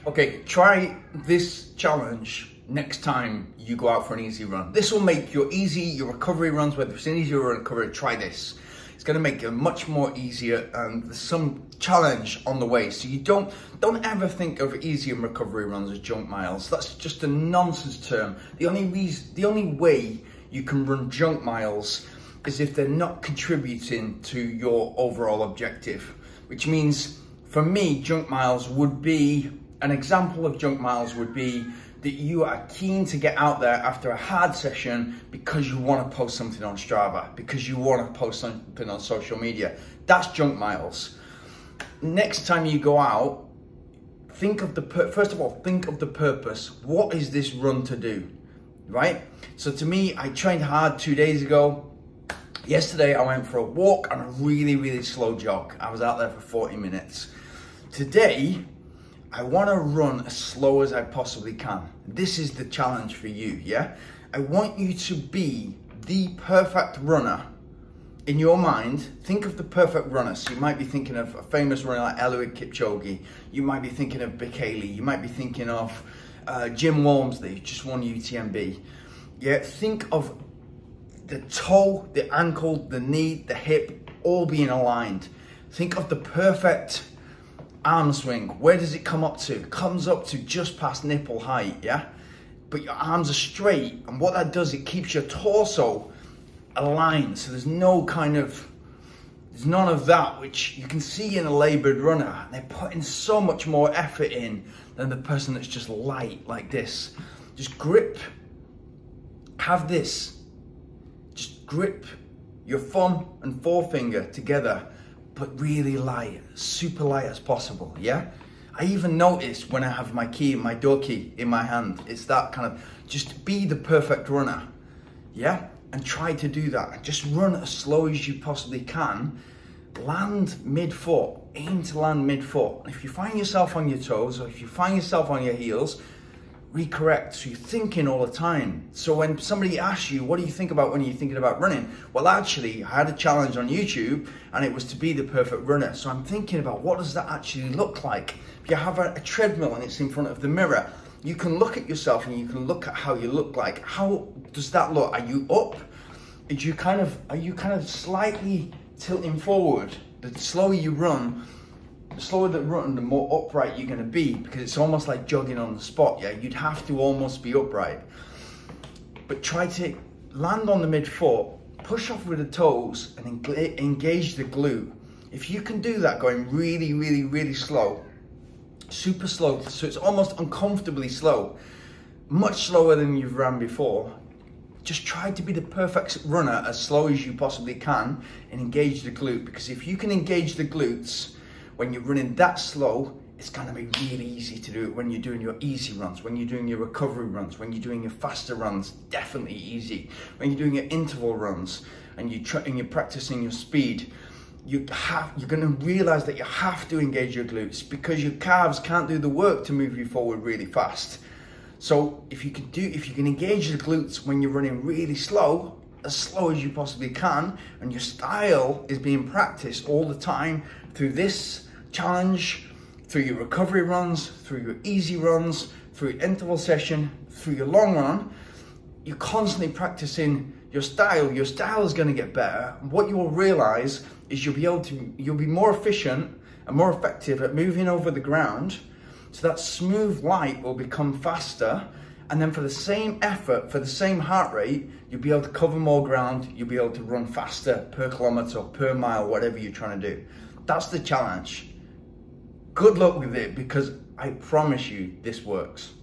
Okay, try this challenge next time you go out for an easy run. This will make your recovery runs, whether it's an easy or recovery, try this. It's going to make it much more easier, and there's some challenge on the way. So you don't ever think of easy and recovery runs as junk miles. That's just a nonsense term. The only way you can run junk miles is if they're not contributing to your overall objective, which means for me, junk miles would be, an example of junk miles would be that you are keen to get out there after a hard session because you want to post something on Strava, because you want to post something on social media. That's junk miles. Next time you go out, think of first of all, think of the purpose. What is this run to do, right? So to me, I trained hard 2 days ago. Yesterday, I went for a walk and a really slow jog. I was out there for 40 minutes. Today, I want to run as slow as I possibly can. This is the challenge for you, yeah? I want you to be the perfect runner in your mind. Think of the perfect runner. So you might be thinking of a famous runner like Eliud Kipchoge. You might be thinking of Vic Haley. You might be thinking of Jim Walmsley, who just won UTMB. Yeah, think of the toe, the ankle, the knee, the hip, all being aligned. Think of the perfect arm swing. Where does it come up to? It comes up to just past nipple height, yeah? But your arms are straight, and what that does, it keeps your torso aligned, so there's none of that, which you can see in a labored runner. They're putting so much more effort in than the person that's just light like this. Just grip, have this, just grip your thumb and forefinger together, but really light, super light as possible, yeah? I even notice when I have my door key in my hand, it's that kind of, just be the perfect runner, yeah? And try to do that, and just run as slow as you possibly can. Land mid-foot, aim to land mid-foot. If you find yourself on your toes, or if you find yourself on your heels, recorrect, so you're thinking all the time. So when somebody asks you, what do you think about when you're thinking about running? Well, actually, I had a challenge on YouTube, and it was to be the perfect runner. So I'm thinking about, what does that actually look like? If you have a treadmill and it's in front of the mirror, you can look at yourself and you can look at how you look like. How does that look? Are you up? Are you kind of slightly tilting forward? The slower you run, the slower the run, the more upright you're going to be, because it's almost like jogging on the spot, yeah? You'd have to almost be upright. But try to land on the midfoot, push off with the toes, and engage the glute. If you can do that going really slow, super slow, so it's almost uncomfortably slow, much slower than you've ran before, just try to be the perfect runner as slow as you possibly can and engage the glute, because if you can engage the glutes when you're running that slow, it's going to be really easy to do it when you're doing your easy runs, when you're doing your recovery runs, when you're doing your faster runs, definitely easy. When you're doing your interval runs and you're practicing your speed, you're going to realize that you have to engage your glutes, because your calves can't do the work to move you forward really fast. So if you can engage the glutes when you're running really slow, as slow as you possibly can, and your style is being practiced all the time through this challenge, through your recovery runs, through your easy runs, through your interval session, through your long run, you're constantly practicing your style. Your style is going to get better. And what you will realize is you'll be more efficient and more effective at moving over the ground. So that smooth light will become faster, and then for the same effort, for the same heart rate, you'll be able to cover more ground, you'll be able to run faster per kilometer, per mile, whatever you're trying to do. That's the challenge. Good luck with it, because I promise you this works.